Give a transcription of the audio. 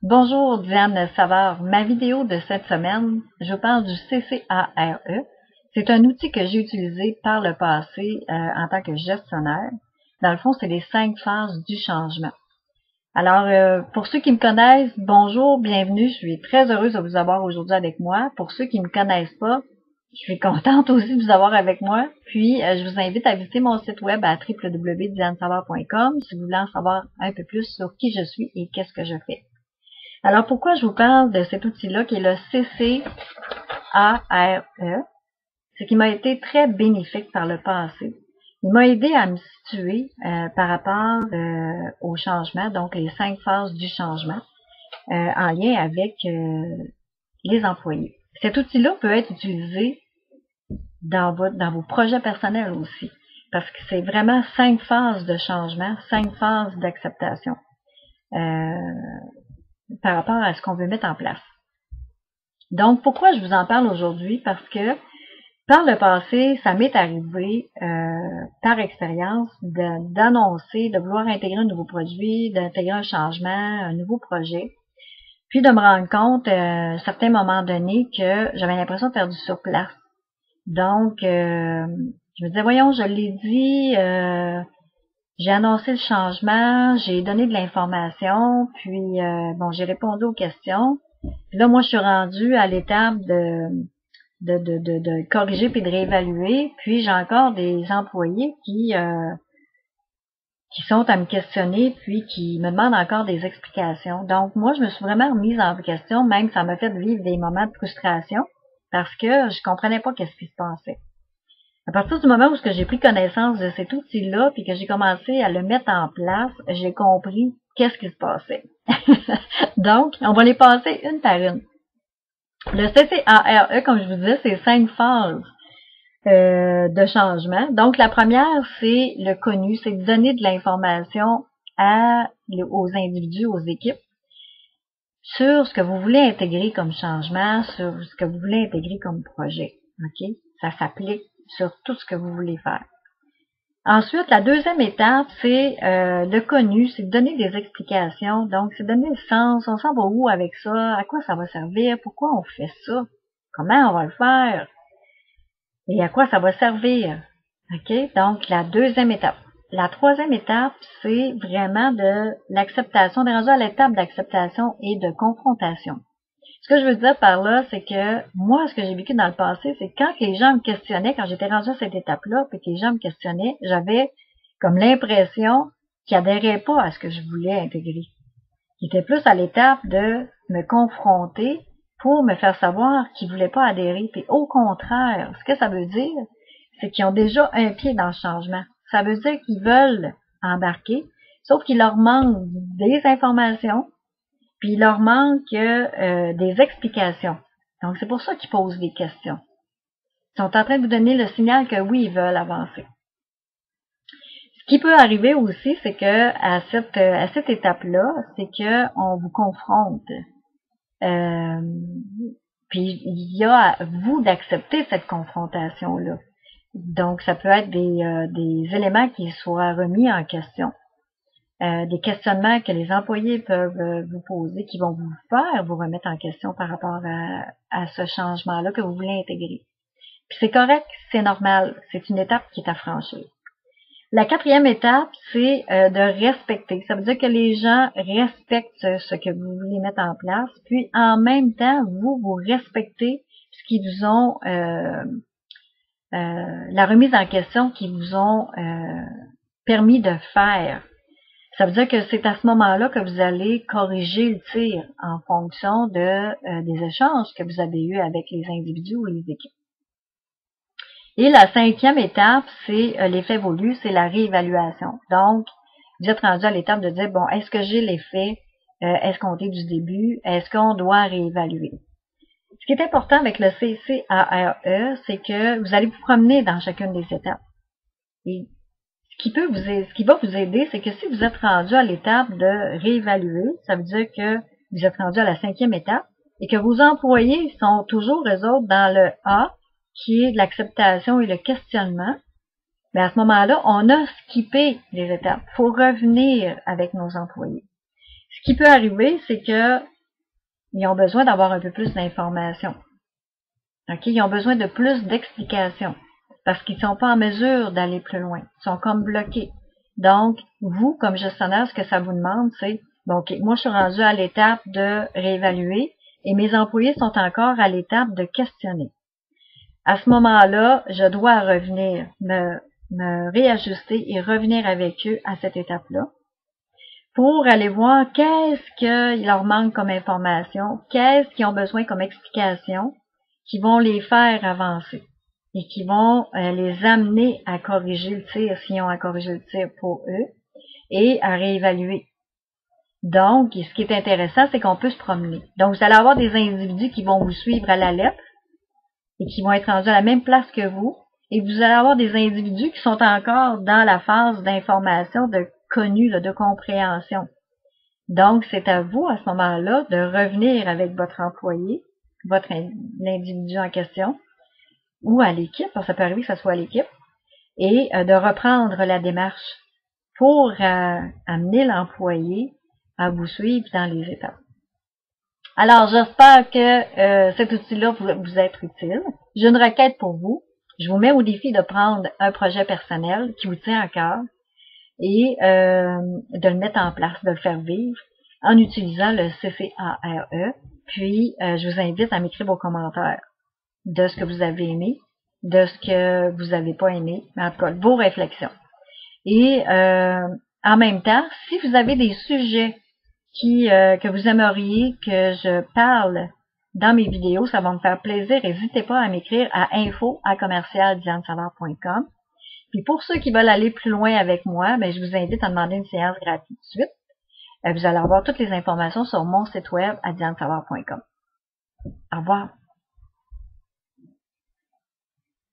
Bonjour Diane Savard. Ma vidéo de cette semaine, je parle du CCARE. C'est un outil que j'ai utilisé par le passé en tant que gestionnaire. Dans le fond, c'est les 5 phases du changement. Alors, pour ceux qui me connaissent, bonjour, bienvenue. Je suis très heureuse de vous avoir aujourd'hui avec moi. Pour ceux qui ne me connaissent pas, je suis contente aussi de vous avoir avec moi. Puis, je vous invite à visiter mon site web à www.dianesavard.com si vous voulez en savoir un peu plus sur qui je suis et qu'est-ce que je fais. Alors, pourquoi je vous parle de cet outil-là qui est le CCARE? C'est qu'il m'a été très bénéfique par le passé. Il m'a aidé à me situer par rapport au changement, donc les 5 phases du changement, en lien avec les employés. Cet outil-là peut être utilisé dans vos projets personnels aussi, parce que c'est vraiment 5 phases de changement, 5 phases d'acceptation par rapport à ce qu'on veut mettre en place. Donc, pourquoi je vous en parle aujourd'hui? Parce que par le passé, ça m'est arrivé, par expérience, d'annoncer, de vouloir intégrer un nouveau produit, d'intégrer un changement, un nouveau projet, puis de me rendre compte, à un certain moment donné, que j'avais l'impression de faire du surplace. Donc, je me disais, voyons, je l'ai dit, j'ai annoncé le changement, j'ai donné de l'information, puis, bon, j'ai répondu aux questions. Puis là, moi, je suis rendue à l'étape de corriger puis de réévaluer. Puis j'ai encore des employés qui sont à me questionner puis qui me demandent encore des explications. Donc moi, je me suis vraiment remise en question, même ça m'a fait vivre des moments de frustration parce que je comprenais pas qu'est-ce qui se passait. À partir du moment où j'ai pris connaissance de cet outil-là puis que j'ai commencé à le mettre en place, j'ai compris qu'est-ce qui se passait. Donc, on va les passer une par une. Le CCARE, comme je vous disais, c'est 5 phases de changement. Donc, la première, c'est le connu, c'est de donner de l'information aux individus, aux équipes, sur ce que vous voulez intégrer comme changement, sur ce que vous voulez intégrer comme projet. OK? Ça s'applique sur tout ce que vous voulez faire. Ensuite, la deuxième étape, c'est le connu, c'est de donner des explications. Donc, c'est donner le sens, on s'en va où avec ça, à quoi ça va servir, pourquoi on fait ça, comment on va le faire, et à quoi ça va servir. OK? Donc, la deuxième étape. La troisième étape, c'est vraiment de l'acceptation, on est rendu à l'étape d'acceptation et de confrontation. Ce que je veux dire par là, c'est que moi, ce que j'ai vécu dans le passé, c'est que quand les gens me questionnaient, quand j'étais rendue à cette étape-là, puis que les gens me questionnaient, j'avais comme l'impression qu'ils n'adhéraient pas à ce que je voulais intégrer. Ils étaient plus à l'étape de me confronter pour me faire savoir qu'ils ne voulaient pas adhérer. Puis au contraire, ce que ça veut dire, c'est qu'ils ont déjà un pied dans le changement. Ça veut dire qu'ils veulent embarquer, sauf qu'il leur manque des informations, puis il leur manque des explications. Donc, c'est pour ça qu'ils posent des questions. Ils sont en train de vous donner le signal que oui, ils veulent avancer. Ce qui peut arriver aussi, c'est que à cette étape-là, c'est que on vous confronte. Puis il y a à vous d'accepter cette confrontation-là. Donc, ça peut être des éléments qui soient remis en question. Des questionnements que les employés peuvent vous poser, qui vont vous faire vous remettre en question par rapport à ce changement-là que vous voulez intégrer. Puis c'est correct, c'est normal, c'est une étape qui est à franchir. La quatrième étape, c'est de respecter. Ça veut dire que les gens respectent ce que vous voulez mettre en place, puis en même temps, vous respectez ce qu'ils vous ont, la remise en question qu'ils vous ont permis de faire. Ça veut dire que c'est à ce moment-là que vous allez corriger le tir en fonction des échanges que vous avez eus avec les individus ou les équipes. Et la cinquième étape, c'est l'effet voulu, c'est la réévaluation. Donc, vous êtes rendu à l'étape de dire, bon, est-ce que j'ai l'effet escompté du début? Est-ce qu'on doit réévaluer? Ce qui est important avec le CCARE, c'est que vous allez vous promener dans chacune des étapes. Et ce qui va vous aider, c'est que si vous êtes rendu à l'étape de réévaluer, ça veut dire que vous êtes rendu à la cinquième étape et que vos employés sont toujours, eux autres, dans le A, qui est de l'acceptation et le questionnement. Mais à ce moment-là, on a skippé les étapes. Il faut revenir avec nos employés. Ce qui peut arriver, c'est que Ils ont besoin d'avoir un peu plus d'informations. OK? Ils ont besoin de plus d'explications parce qu'ils ne sont pas en mesure d'aller plus loin. Ils sont comme bloqués. Donc, vous, comme gestionnaire, ce que ça vous demande, c'est, bon, OK, moi, je suis rendu à l'étape de réévaluer et mes employés sont encore à l'étape de questionner. À ce moment-là, je dois revenir, me réajuster et revenir avec eux à cette étape-là pour aller voir qu'est-ce qu'il leur manque comme information, qu'est-ce qu'ils ont besoin comme explication qui vont les faire avancer et qui vont les amener à corriger le tir s'ils ont à corriger le tir pour eux et à réévaluer. Donc, ce qui est intéressant, c'est qu'on peut se promener. Donc, vous allez avoir des individus qui vont vous suivre à la lettre et qui vont être rendus à la même place que vous. Et vous allez avoir des individus qui sont encore dans la phase d'information, de connu, de compréhension. Donc, c'est à vous, à ce moment-là, de revenir avec votre employé, l'individu en question, ou à l'équipe, parce que ça peut arriver que ce soit à l'équipe, et de reprendre la démarche pour amener l'employé à vous suivre dans les étapes. Alors, j'espère que cet outil-là vous être utile. J'ai une requête pour vous. Je vous mets au défi de prendre un projet personnel qui vous tient à cœur et de le mettre en place, de le faire vivre en utilisant le CCARE. Puis, je vous invite à m'écrire vos commentaires de ce que vous avez aimé, de ce que vous n'avez pas aimé, mais en tout cas, vos réflexions. Et en même temps, si vous avez des sujets que vous aimeriez que je parle dans mes vidéos, ça va me faire plaisir. N'hésitez pas à m'écrire à info@commercialdianesavard.com. Puis pour ceux qui veulent aller plus loin avec moi, ben, je vous invite à demander une séance gratuite tout de suite. Vous allez avoir toutes les informations sur mon site web à dianesavard.com. Au revoir.